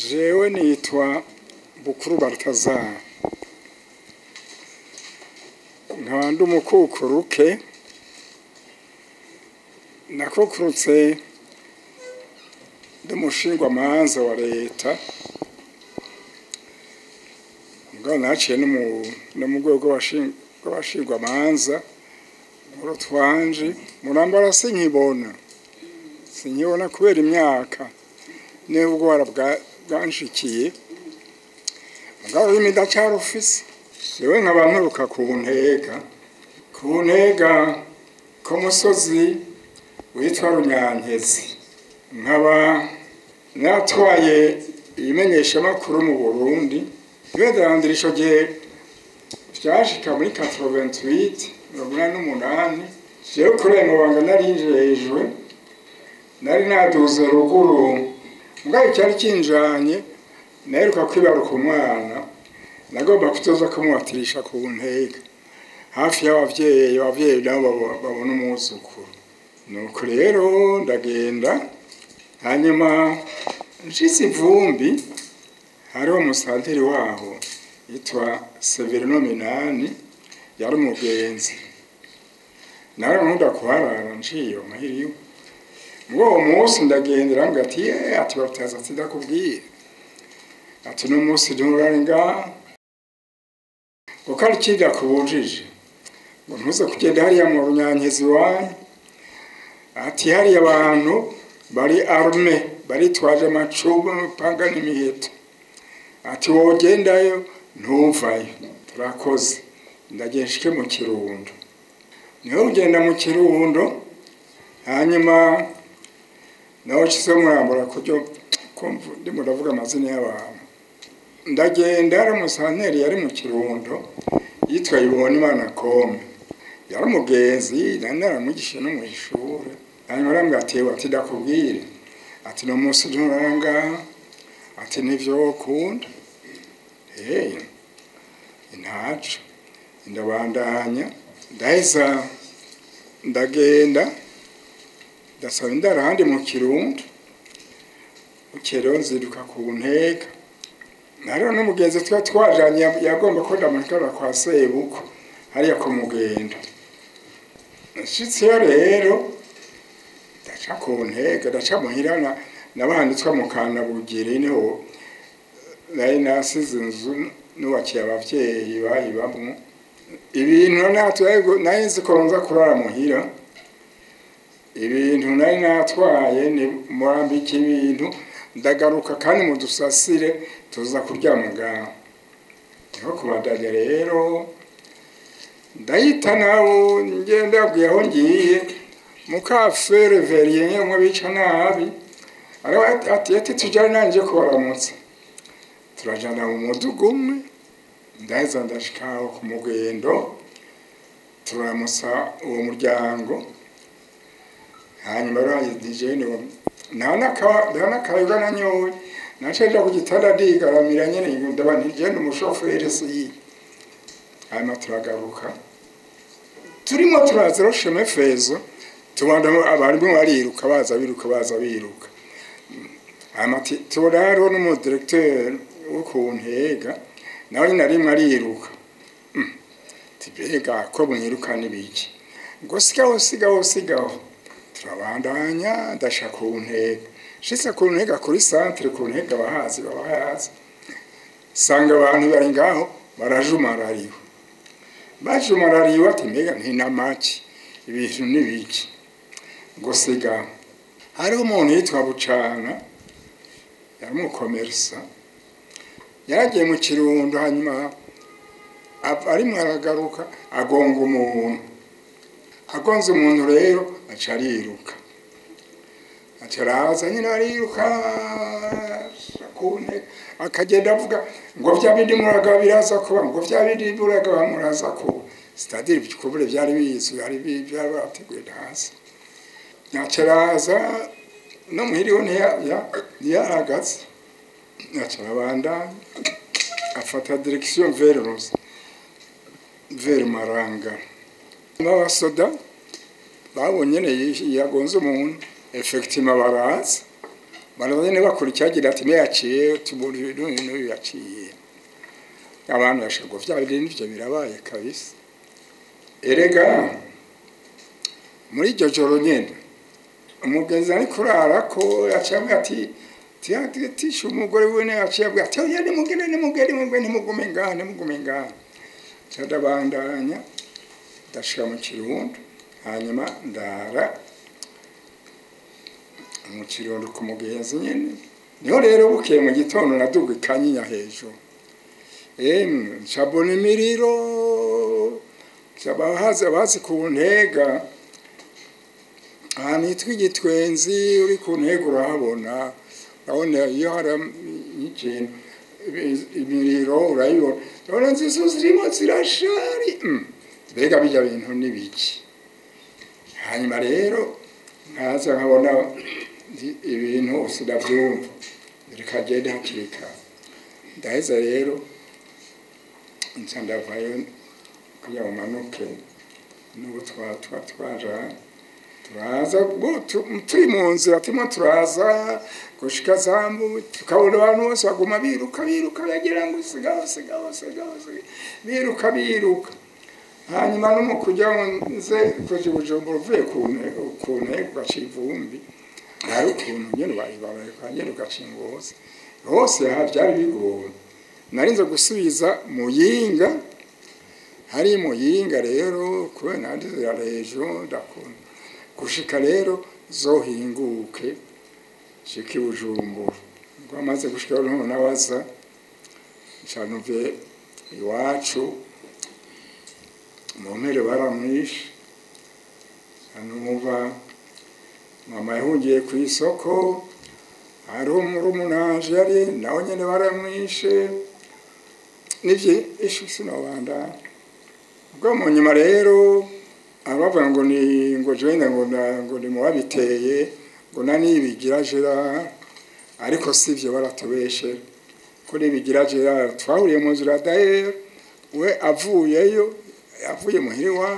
jewe nitwa Bukuru Balthazar nkaba ndi umukukuruke nakukurutse ndi umushingwamanza wa leta mugabo naciye no mu rwego rw'abashingwamanza muri twanje murambara sinkibona kubera imyaka n'ubwo bwanshikiye mugabo imidacaro ufise yewe nkaba nturuka ku ntega ku musozi witwa Runyankezi nkaba natwaye ibimenyeshamakuru mu Burundi ibendera ico gihe vyashika muri 88 jewe kurenga wanga narinjejwe nari naduze ruguru mugabo cyari kinjanye naheruka kwibaruka umwana nagomba kutoza kumwatirisha ku ntega hafi y'abavyeyi nabo babona umuzukuru nuko rero ndagenda hanyuma nshitse ivumbi hariho umusanteri waho yitwa Severino Minani yari umugenzi narankunda kuharara nciyo mahiriyo uwo munsi ndagendera ngati ati Balthazar ati ndakubwiye ati no munsi ndurarenga ngo kandi kida kubujije ngo ntuze kugenda hariya mu Runyankezi wanyu ati hari abantu bari arme bari twaje amacumu panga n'imiheto ati wogendayo ntuvayo turakoze ndageshike mu Kirundo niho ugenda mu Kirundo hanyuma naho kiso murambura kujyo kumva ndimo ndavuga amazina y'abantu ndagenda ari umusanteri yari mu Kirundo yitwa Ibonimana Kome yari umugenzi naramugishe no mu ishuri hanyuma aramwatiye ati ndakubwire ati no munsi nturanga ati nivyo kunda intacu ndabandanya ndaheza ndagenda ndasaba indara handi mu Kirundo ukero nziruka ku ntega naro n'umugenzi twajanye yagomba ko ndamushikara kwa Sebuko hariya ku mugendo nshitse rero ndaca ku ntega ndaca muhirana nabanditswa mu Kanabugire niho nari nasize inzu nubakiye abavyeyi bayibamwo ibintu natwe nayizi ko nza kurara muhira ibintu nari natwaye ni murambika ibintu ndagaruka kandi mu dusasire tuza kuryama ngaho niho kubandanya rero ndahita nawo ngenda yabwiye aho ngiye mukafere verien yamwe bica nabi ati tujyane nanje kubaramutsa turajana mu mudugu umwe ndaheza ndashikaho ku mugendo turamusa uwo muryango hanyuma rero DJ nta nakayoga nanyoye naceja ku gitanda ndigaramira nyene ndabantije n'umushoferi si hanyuma turagaruka turimo turazero sheme fezo tubanda abarimo bariruka baza biruka hanyuma turaro n'umudirecteur wo ku ntega nawe nyine arimwe ariruka tibega ko bunyiruka nibiki ngo sigaho turabandanya ndashaka ku ntega shitse ku ntega kuri centre ku ntega bahazi sanga abantu bari ngaho bajumarariwe ati mbega ntinamaki ibintu nibiki ngo siga hari umuntu yitwa Bucana yari umukomersa yagiye mu Kirundo hanyuma arimo aragaruka agonga umuntu rero acariruka acaraza nyine ariruka akune akagenda avuga ngo vyabindi muraga biraza kuba ngo vyabindi muraga bamuraza ko c'est-à-dire bikubure byari bizwi ari byabateguye hasi acaraza no muhiriho ntiyahagaze acarabanda afata direction vers Maranga n'abasoda babonye yagonze umuntu effectivement baraza barone bakurikigira ati yaciye tuburi n'uyu yaciye abantu bashaka vya n'ivyo birabaye kabisa erega muri iryo joro nyene umugenzi ari kurara ko yacambye ati tisha umugore we ne yacambye ati oya ni mugene ntimugume ngaha cadabandanya ndashika mu Kirundo hanyuma ndara mu Kirundo ku mugenzi nyene niho rero bukeye mu gitondo naduga ikanyinya hejuru ncabona imiriro cabahaza bazi ku ntega hitwa Igitwenzi uri ku ntega urahabona urabona iyo hari ikintu imiriro urayibona urabona nzizo zirimo zirashari mbega bijya bintu n'ibiki hanyuma rero nkaza nkabona ibintu sinavyumva rikagenda hakirika ndaheza rero ncandavayo kugira umanuke n'ubu twaja turaza turi mu nzira turimo turaza gushika Zambu tukabona abantu bose baguma biruka bagira ngo sigaho biruka hanyuma no mu kujya nze kuje Bujumbura uvuye ku ntego gacivumbi hari ukuntu nyene bari kanyene gacingoza hose byari bigoye narinze gusubiza Muyinga hari Muyinga rero kubera nandi zirarejo ndakunda gushika rero zohinguke shiki Bujumbura ngo amaze gushika no nabaza cyanuve iwacu mu mpere baramwishe anuva mama yahungiye ku isoko hari umurumunanje yari nawe nyene baramwishe nivye ishusi nabanda ubwo mu nyuma rero abavuga ngo ni ngo joine ngo ni mu babiteye ngo nani bigira jera ariko sivyo baratubeshe kuri bigira jera twahuriye mu nzira daer we avuye muhiri wa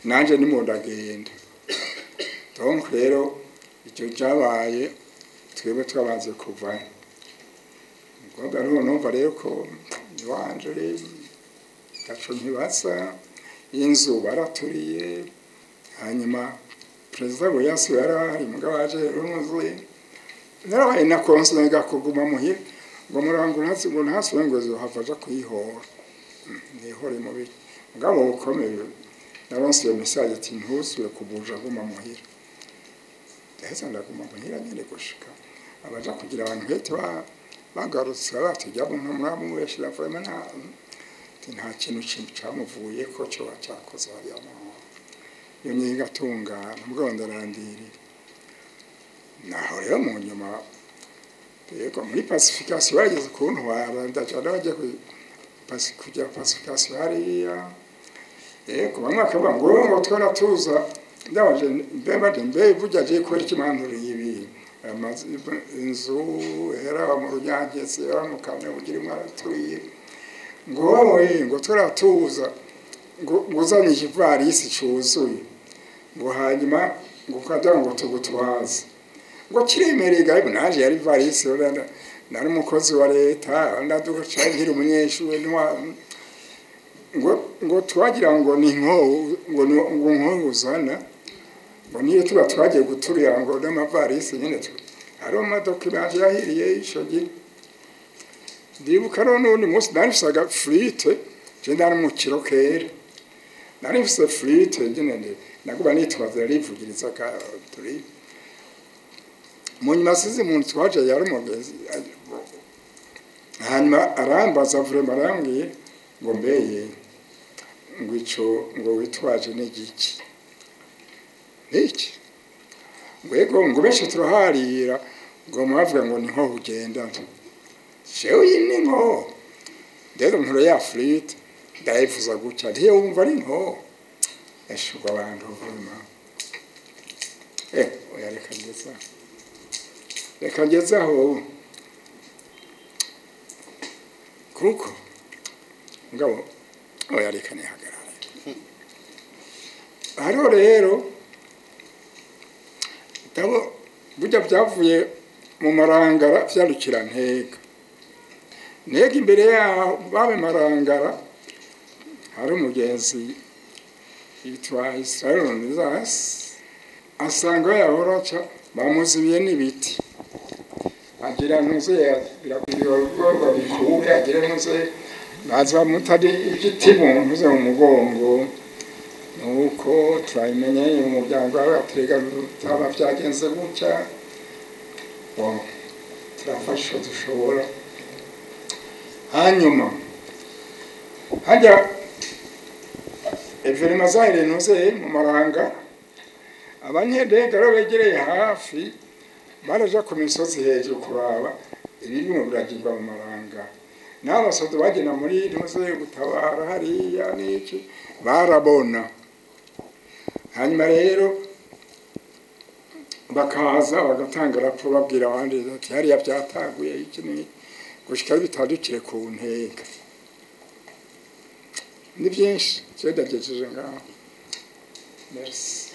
nanje ni mu ndagenda donc rero icyo cyabaye twebwe twabanze kuva ngo rero numva rero ko wanje tacho ntibasa inzu baraturiye hanyuma president Boyasi yarari mugabaje rumuzwe narabaye na konsenga kuguma muhira ngo murangurazi ngo ntaswe ngo zohavaja kuyihora nihore mu biki ngabo ukomeye naronse iyo message ati ntusubire kubuja guma muhira ndaheza ndaguma muhira nyene gushika abaja kugira abantu hete bagarutse batijya buntu muramu weshira vraiment nta kintu cyamuvuye ko cyo cyakoze hariya yo nyigatungana mbwo ndarandiri naho rero mu nyuma yego muri pacification bageze ku ntwara ndacana bajya kujya pacification hariya yego bamwe akavuga ngo twaratuza ndabaje mbe bujya je kwera kimanduriye ibi inzu era mu runyagese mu kane ugira mwaraturiye ngo turatuza ngo uzanye ivarisi cyuzuye ngo hanyuma ngo kaja ngo tugutwaze ngo kiremereye gabe naje yari varisi oranda nari umukozi wa leta ndaduca nkiri umunyeshuri ngo twagira ngo ni nko uzana ngo niyo tuba twagiye guturira ngo n'amavarisi nyine hari amadocument yahiriye ishogi ndibuka n'undi munsi narisaga frite je ndari mu kirokere narifise frite nyine nakuba nitwaza yarivugiriza ka turi mu nyuma size mu twaje yari umugezi hanyuma arambaza vraiment arambwiye ngo mbeye ngo ico ngo witwaje n'igiki iki ngwego ngo beshe turaharira ngo mwavuga ngo niho ugenda shewe yini ngo ndero nkuru ya frite ndayifuza guca ndiye wumva ari nko eshuka abantu vraiment reka ngezaho kuko ngabo oya reka nihagarara hariho rero tabo burya byavuye mu Marangara vyarukira Ntega. Ntega imbere yaho babe Marangara hari umugenzi yitwa Israel Nizas asanga yahora aca bamuzibiye n'ibiti agira ntuze birakwirwa bikure agira ntuze baza mutari igiti ntuze mu mugongo nuko turabimenye umuryango wawe aterega taba vyagenze gutya turafasha dushobora hanyuma hajya Everima zaire ntuze mu Maranga abanyedega begereye hafi baraja ku misozi hejuru kuraba ibintu biragirwa mu Maranga n'abasodo bagena muri ntuze gutabara hariya n'iki barabona hanyuma rero bakaza bagatanga raporo babwira abandi ati hariya byataguye iki ni gushika bitadukire ku Ntega ni byinshi cyedagejeje ngaho merci.